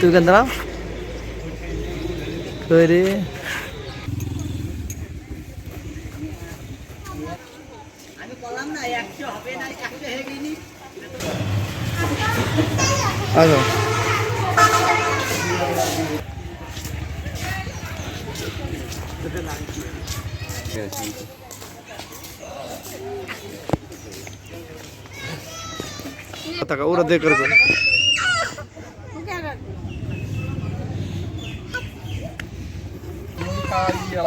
তুমি কেন দাঁড়াও কই রে আমি বললাম না 100 হবে না 100 হয়ে গেনি আসো টাকা ওরা দিয়ে করবে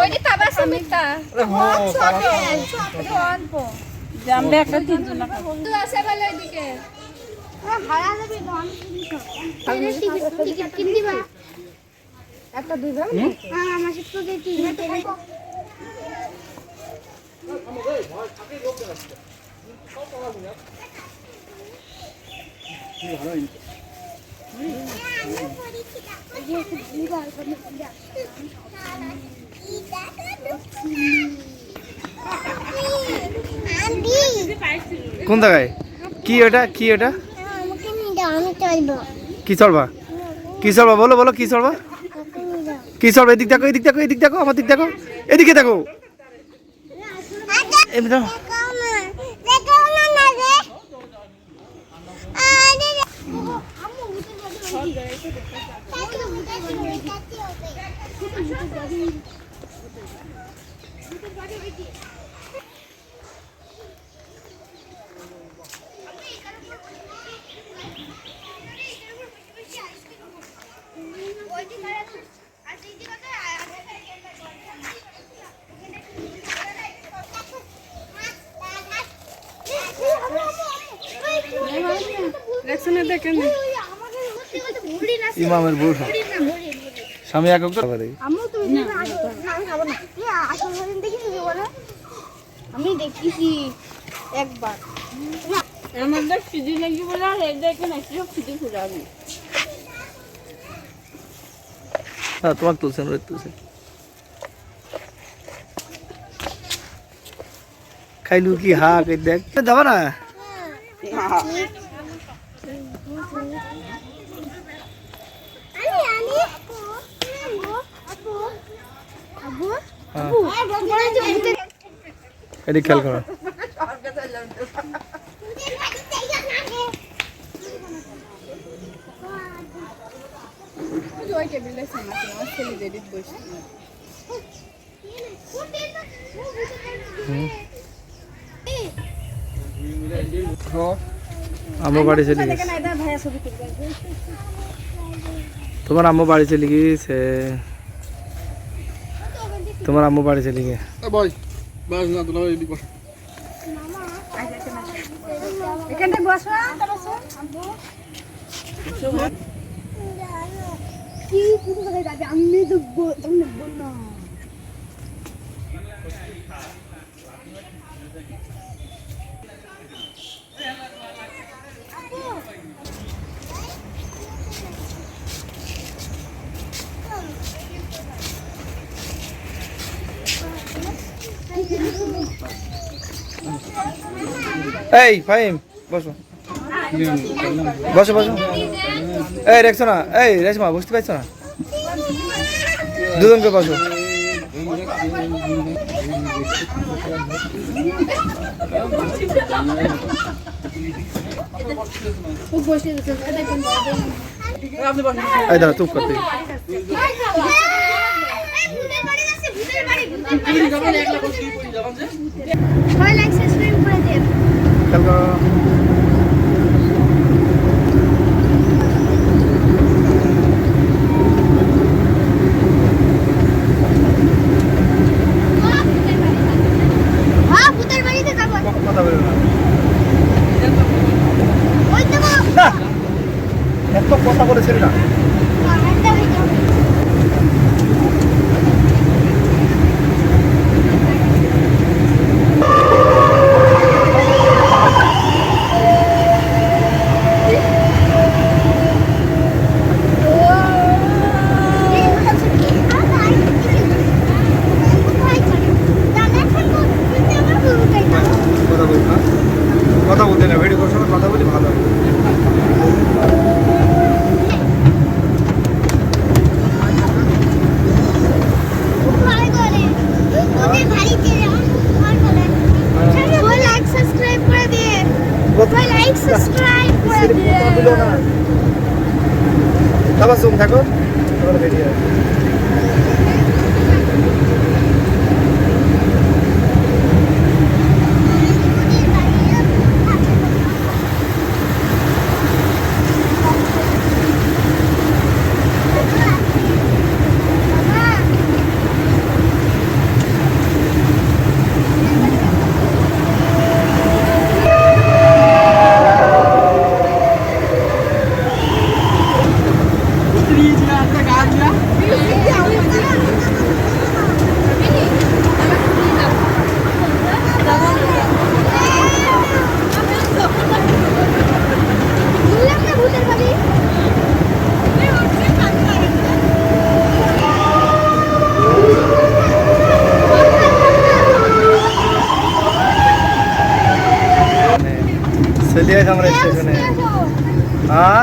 ওই যে তাবা সমিতা অল্প জামবে একটা তিনজন না বন্ধু আছে বলে ওইদিকে ভাড়া দেবে তো আমি টিকিট কিন দিবা একটা দুই ভাগ হ্যাঁ আমার সাথে তো দিই কোন জায়গায় কি ওটা কি ওটা কি চলবা কি চলবা বলো বলো কি চলবা কি চলবা এদিক দেখো এদিক দেখো এদিক দেখো আমার দিক দেখো এদিকে দেখো এমনি দাও ইমামের বউ স্বামী এক আমি দেখেছি একবার আমাদের সিজি নাকি বলে আর এই দেখে নাকি সব সিজি ফুরাবি হ্যাঁ তোমাকে তুলছেন রোদ তুলছেন খাইলু কি হা কে দেখ যাবা না এদিকে খেয়াল করো আম্মু বাড়ি চলে গেছে তোমার আম্মু বাড়ি চলে গিয়েছে তোমার আম্মু বাড়ি চলে গিয়ে এখানে বসো কি পুরো জায়গায় যাবে আমি তো তুমি বল না এই ফাহিম বসো বসো বসো এই রেখছো না এই রেশমা বুঝতে পারছো না দুজনকে বসো এই দাঁড়া চুপ করতে কথা বলো না এত কথা বলেছিল না সকালে বেরিয়ে আসবে। चलिए हमारे स्टेशन है। हाँ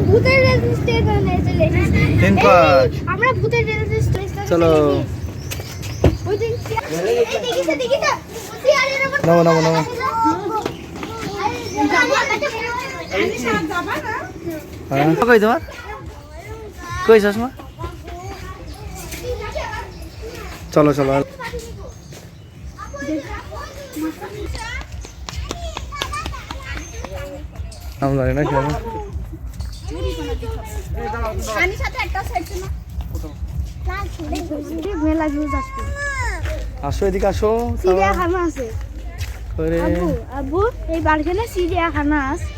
ভূতের রেল স্টেশনে চলে तीन पाँच আমরা ভূতের রেল স্টেশনে चलो ওই দিন দেখি তো नमो नमो नमो हाँ कोई तुम्हार कोई चश्मा चलो चलो हम जाने ना क्या আমি সাথে একটা সাইড না মেলা ভিউজ আসবে আসো এদিকে আসো চিড়িয়াখানা আছে করে আব্বু আব্বু এই বাড়িখানে চিড়িয়াখানা আছে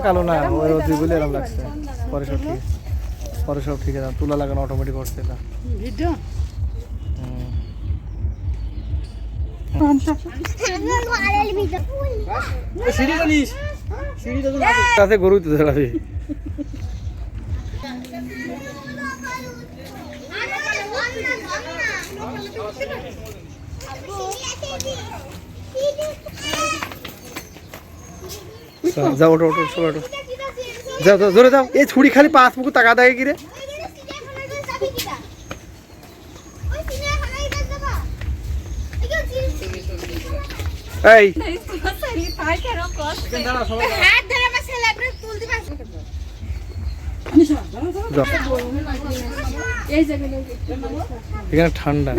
কালো না ওই রোদ্রি বলে এরকম লাগছে পরে সব ঠিক আছে তুলা লাগানো অটোমেটিক করছে এটা ভিডিও কাছে গরু তো দাঁড়াবে যাও ওটো ওটো সবাই ওটো যাও যাও জোরে যাও এই ছুরি খালি পাঁচ মুখ টাকা দেয় কি রে এই এখানে ঠান্ডা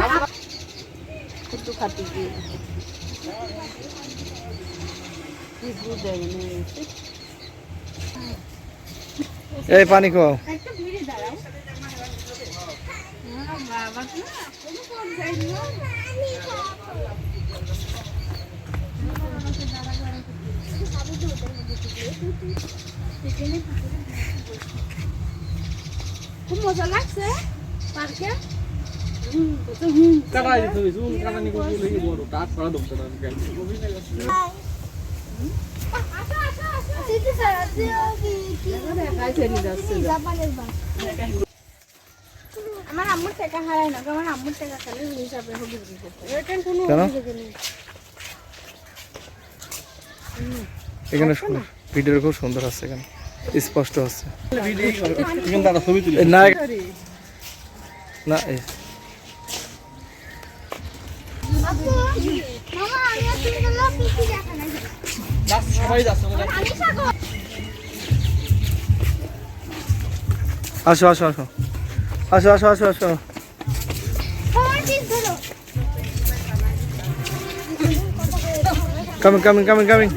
এই পানি খাও খুব মজা লাগছে পার্কে আমার আম্মুর টাকা হারায় না আমার আম্মুর টাকা খালি হিসাবে হবে এখানে ভিডিও খুব সুন্দর আছে এখানে স্পষ্ট আছে না না আসো আসো আসো আসো আসো আসো আসো কামিং কামিং কামিং কামিং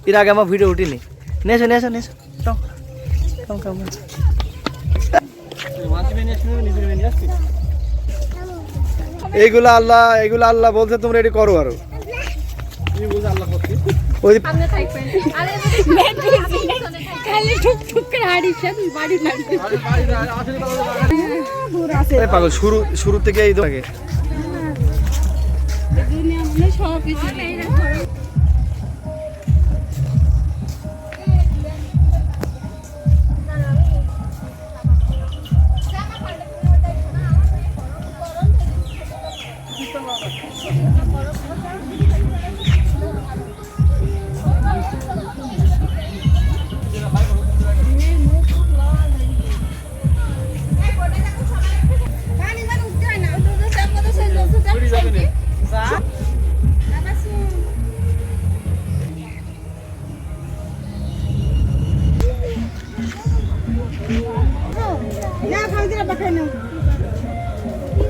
এর আগে আমার ভিডিও উঠিনি নেছো নেছো নেছো এইগুলা আল্লাহ বলছে তোমরা এটি করো আরো ওই খালি ঠুক ঠুক করে হাঁড়িছে বাড়ি লাগবে দূর আছে এই পাগল শুরু থেকে এই থাকে দুনিয়া মানে সব কিছু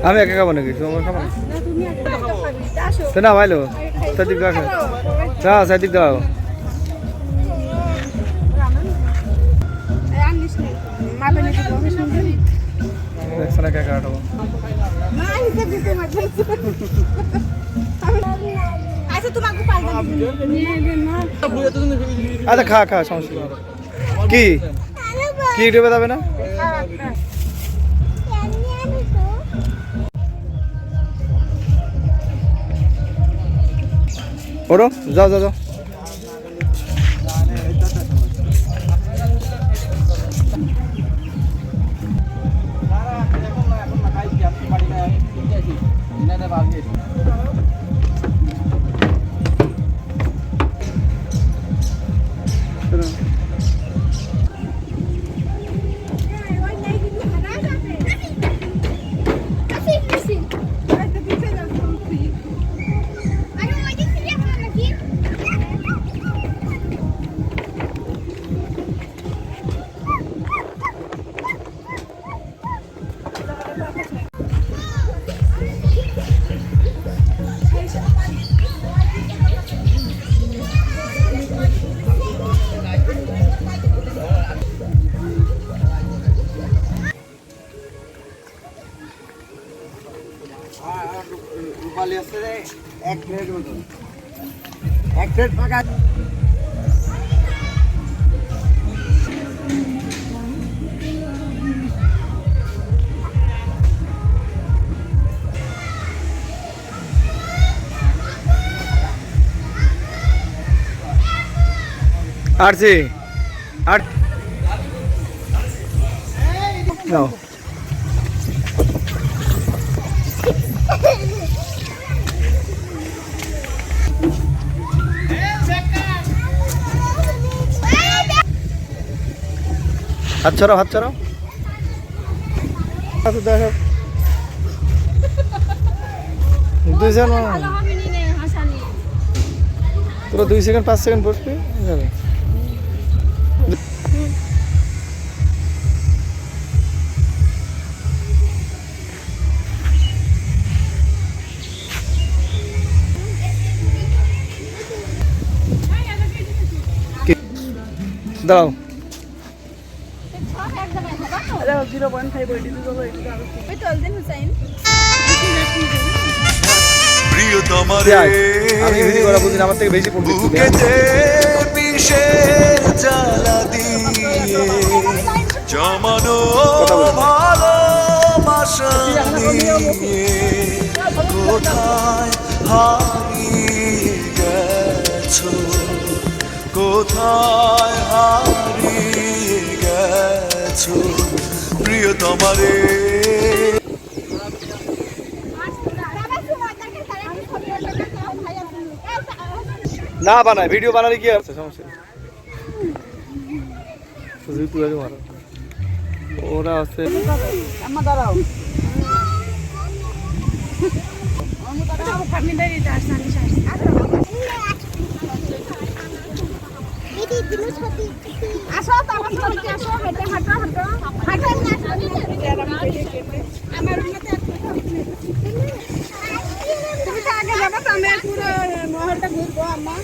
আমি একা খাবো নাকি তোমার খাবো তো না ভাইলো সাদিক দাও না সাদিক দাও দেখছো না কাকা আটাবো আচ্ছা খা সমস্যা কি কি ডুবে যাবে না ওরো যাও রূপালি আছে রে এক প্লেট মতো এক প্লেট ফাঁকা আরছি আর নাও হাত ছড়াও আচ্ছা দেখো 2 সেকেন্ড তোরা 2 সেকেন্ড 5 সেকেন্ড বসবি যাবে দাও আমি ভিডিও করা বুঝি আমার থেকে বেশি পড়বি জমানো ভালোবাসা কোথায় হারিয়ে গেছো কোথায় হারিয়ে গেছো প্রিয়তমারে না বানায় ভিডিও বানালে কি আছে সমস্যা তুই আগে মারো ওরা আছে আমার দাঁড়াও আসো আমার সাথে আসো হেঁটে হাঁটো আমার তুমি তো আগে যাবো তো আমি পুরো মহলটা ঘুরবো আম্মা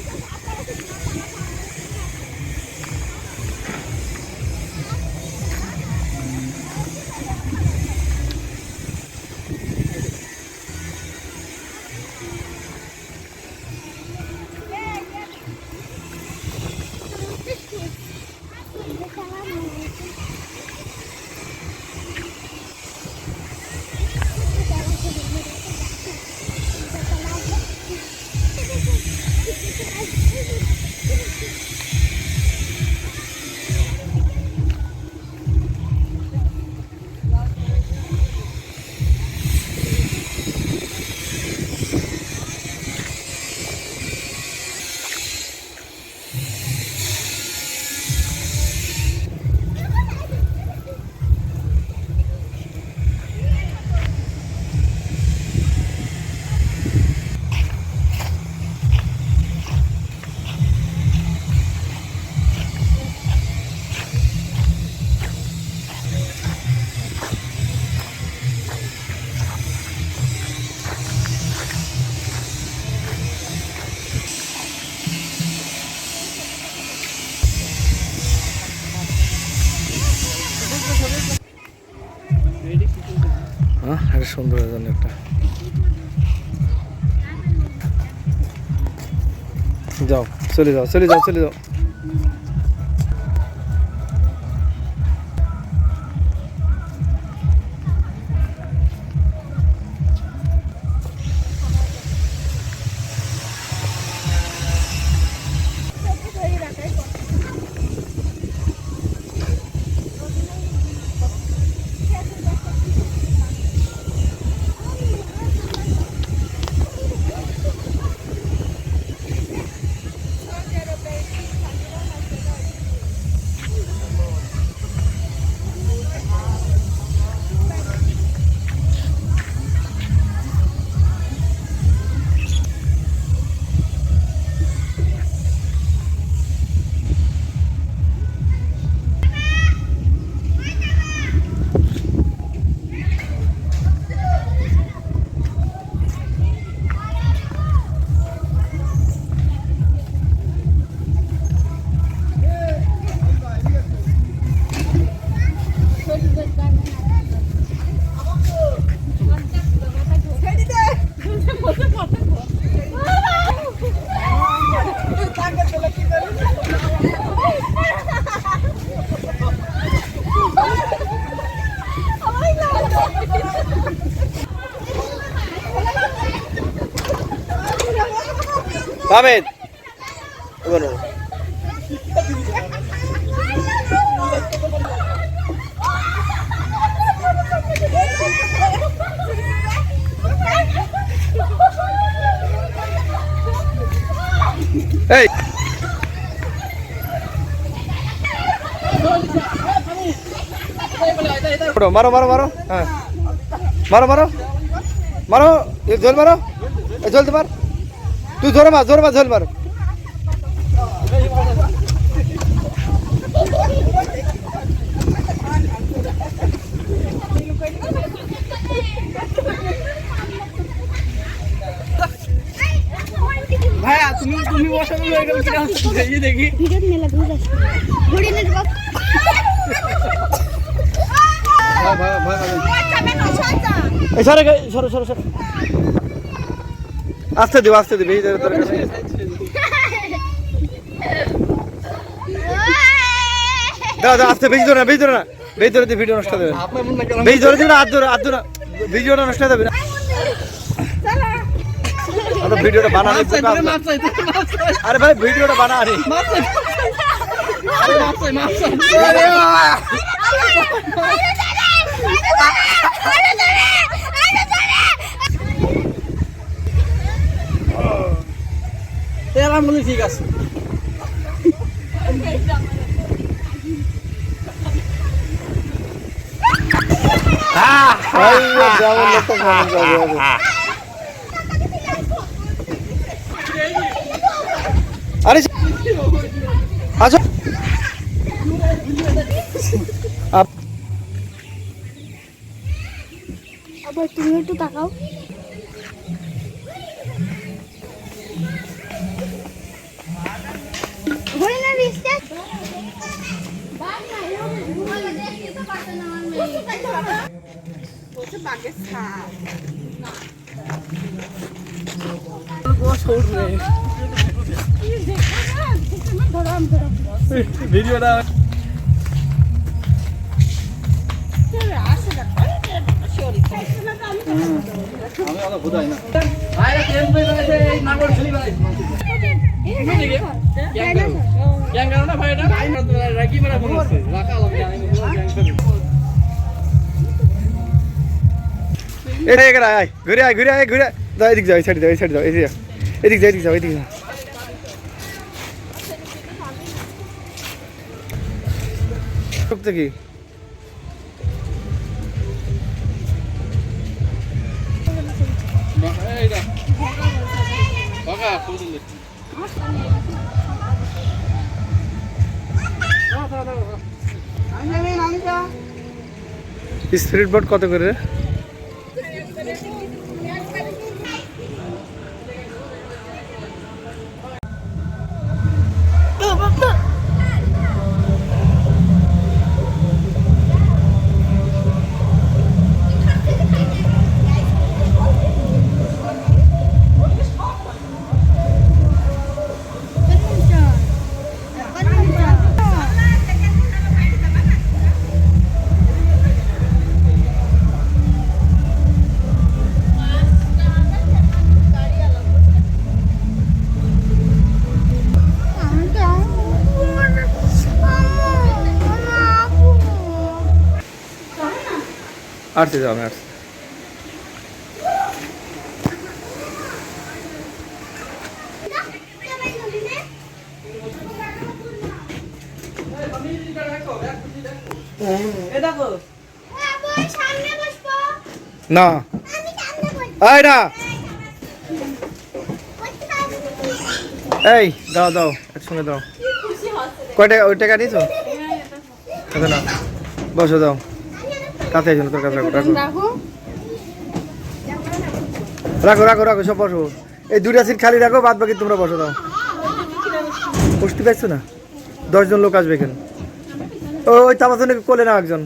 হ্যাঁ এটা সুন্দর জন্য একটা যাও চলে যাও চলে যাও চলে যাও Ahmed. Bueno. Hey. मारो मारो मारो हाँ मारो मारो मारो ये झोल मारो झोल तो मार तू जोर मार झोल मारो ভাইয়া তুমি তুমি বসানো হয়ে গেল কি হচ্ছে এই দেখি ভিডিও মেলা ঘুরে আসছে ঘুরে নে বাপ ভাই ভাই ভাই সরে সরে সরে সরে আস্তে দিবে এই তোর কাছে দাদা আস্তে বেশি ধরে না ভিডিও নষ্ট হবে বেশি ধরে দিবে না হাত ধরে ভিডিওটা নষ্ট হবে না আমরা ভিডিওটা বানালে আরে ভাই ভিডিওটা বানালে ঠিক আছে আরে আচ্ছা আবার তুমি একটু তাকাও ঘুরে না রিস্তে বাদ না ঘুরে দেখতে তো পারছ না আমার মেয়ে ওটা বাগে খা ভিডিওটা আমি অত বুঝাই না ভাইরা ট্রেন পে গেছে এই নাগর ছুরি বানাইছে গ্যাং গানো না ভাই এটা রাকি মারা ফোন আছে রাকা লাগে আমি গ্যাং করি এটা এগরা আয় ঘুরে দাও এদিক যাও এই সাইড দাও এদিক যাও সব থেকে স্পিরিট বোট কত করে আসছি যাও, আমি আসছি। না এই না, এই দাও দাও একসঙ্গে দাও। কয়টা ওই টাকা নিয়েছো? না বসো, দাও কাছে এসো, তোর কাছে রাখো রাখো রাখো রাখো সব বসো। এই দুইটা সিট খালি রাখো, বাদ বাকি তোমরা বসো। দাও বসতে পারছো না? 10 জন লোক আসবে এখানে। ওই তামাশনে কোলে না একজন।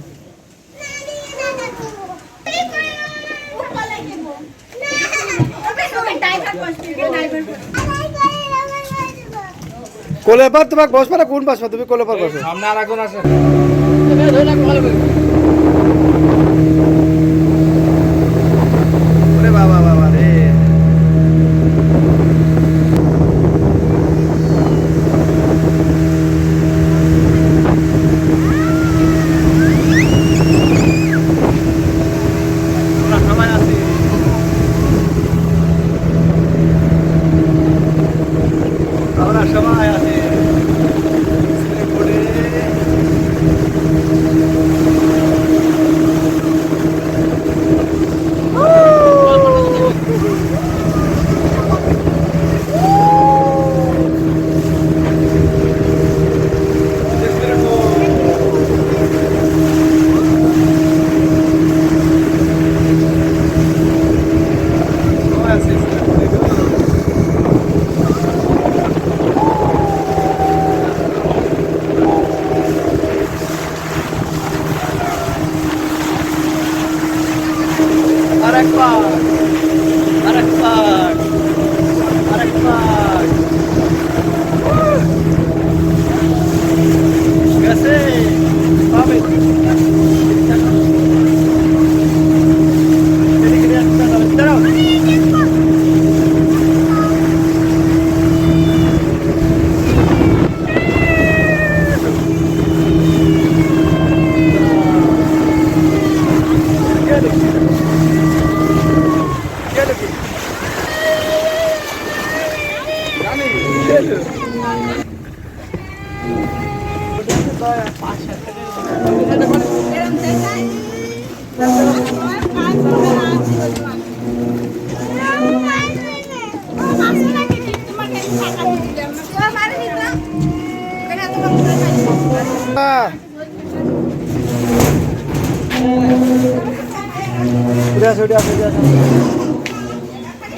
কোলে পর তোমাকে বসবা না, কোন বসবা তুমি? কোলে পর বসো। সামনে আর একজন আছে। ওরে বাবা বাবা রে, আমরা সবাই আছি।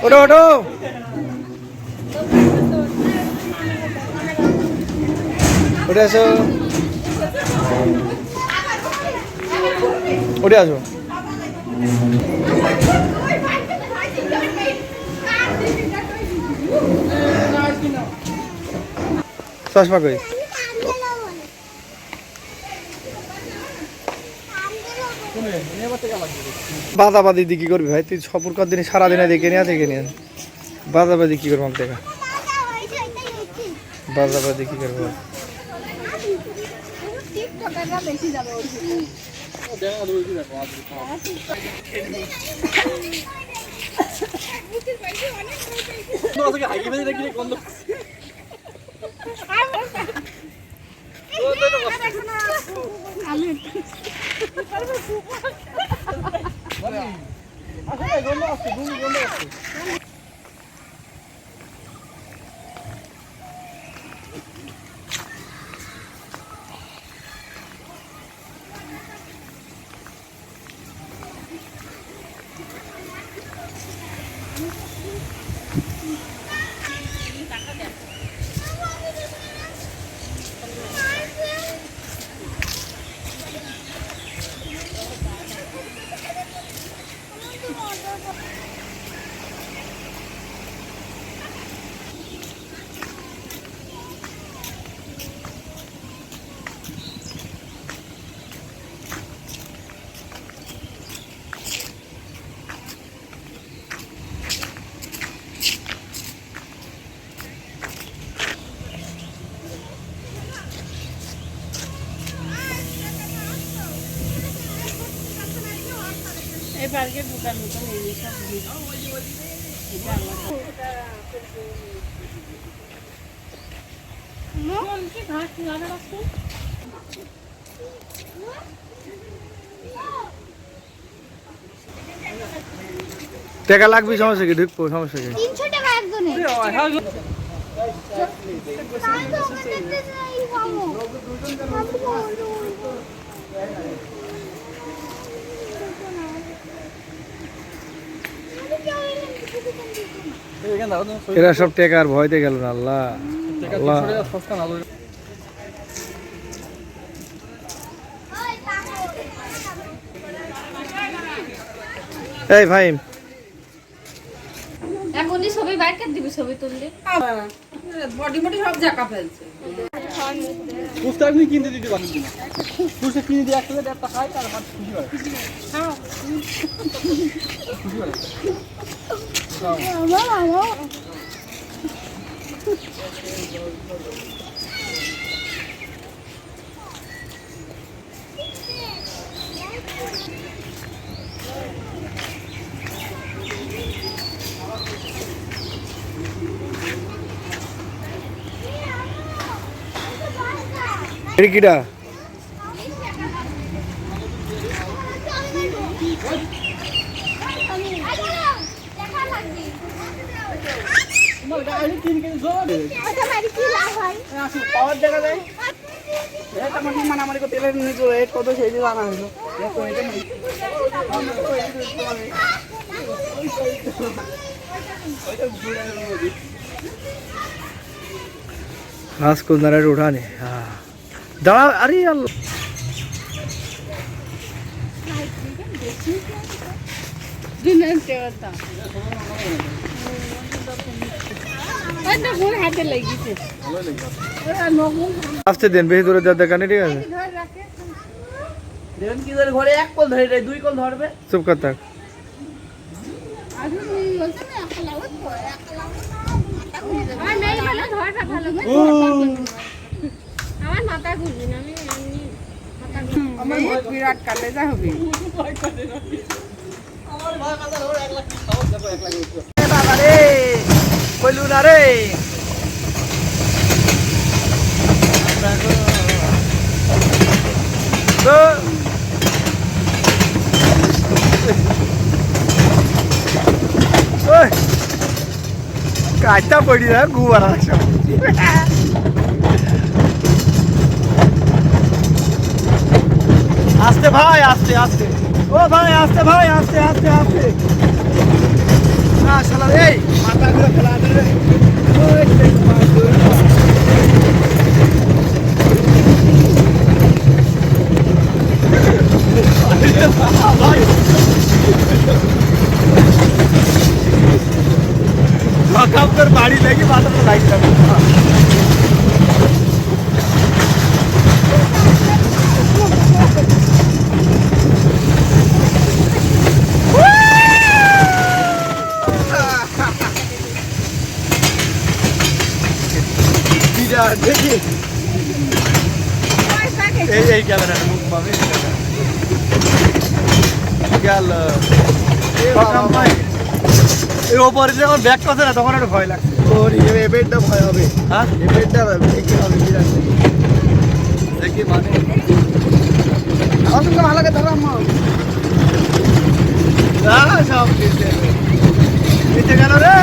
ওঠো ওঠো, উঠে আসো, উঠে আসো। চশমা কই? বাদাবাদি দিয়ে কি করবি ভাই? তুই সফরকার দিনে সারাদিনে দেখে নিয়ে বাদাবাদি কি করবো? দেখা বাদাবাদি কি করবো? এই পার্কে দোকান দোকান এই সব ভিড়। এটা কি ঘাট লাগা রাখছো? টাকা লাগবে সমস্যা কি ঢুকবো সমস্যা কি 300 টাকা একজনের এরা সব টাকার ভয়তে গেল না আল্লাহ আল্লাহ এই ভাই এখনই ছবি বাইর করে দিবি ছবি তুললে বডি বডি সব জায়গা ফেলছে। পুস্তক আপনি কিনতে দিতে পারেন না পুস্তক কিনে দিয়ে আসলে একটা খাই আর আমার খুশি হয় কিটা পাওয়ার দেখা যায় এটা মানে মানামারি করতে গেলে নিজে রেট কত সেই দিয়ে জানা হলো घास को नरेट उठाने हाँ दाड़ा अरे अल्लाह দিনের টেওয়াটা এটা কোন হাতে লাগিছে ওরা নগুন আস্তে দেন বেশি দূরে যা দেখা নেই ঠিক আছে ধরে রাখে দেখেন কি ধরে ঘরে এক কল ধরে দুই কল ধরবে চুপ কর থাক আজকে বলছ না একলা ওই একলা আমার মেয়ে মানে ধরটা ভালো করে আমার মাথা ঘুরবে না আমি এমনি মাথা ঘুরবে আমার বিরাট কালেজা হবে। আমার ভয় কথা ধরে 1 লাখ খাওয়া যাবে 1 লাখ বাবা রে কইলু না রে তো ওই কাটা পড়ি না গুয়ারা সব আস্তে ভাই আস্তে আস্তে ও ভাই আস্তে ভাই আস্তে আস্তে আস্তে না শালা এই মাথা ঘুরে ফেলা দে রে ওই দেখ মার দূর ভাই कर बाड़ी लेके माथा पे लाइट कर देखिए এই ক্যামেরাটা মুখ পাবে গেল এই ওপরে যখন ব্যাক করছে না তখন একটু ভয় লাগছে ওর এই বেডটা ভয় হবে হ্যাঁ এই বেডটা দেখি হবে বিরাট দেখি মানে আমার তো ভালো লাগে ধরো আম্মা সব নিচে নিচে গেল রে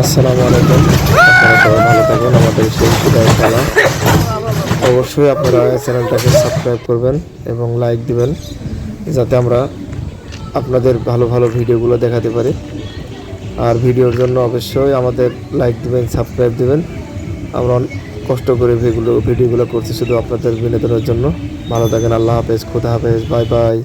আসসালামু আলাইকুম আপনারা সবাই ভালো থাকেন আমাদের সেই সুদায় খেলা অবশ্যই আপনারা চ্যানেলটাকে সাবস্ক্রাইব করবেন এবং লাইক দিবেন যাতে আমরা আপনাদের ভালো ভালো ভিডিওগুলো দেখাতে পারি আর ভিডিওর জন্য অবশ্যই আমাদের লাইক দিবেন সাবস্ক্রাইব দিবেন আমরা কষ্ট করে ভিডিওগুলো করছি শুধু আপনাদের বিনোদনের জন্য ভালো থাকেন আল্লাহ হাফেজ খোদা হাফেজ বাই বাই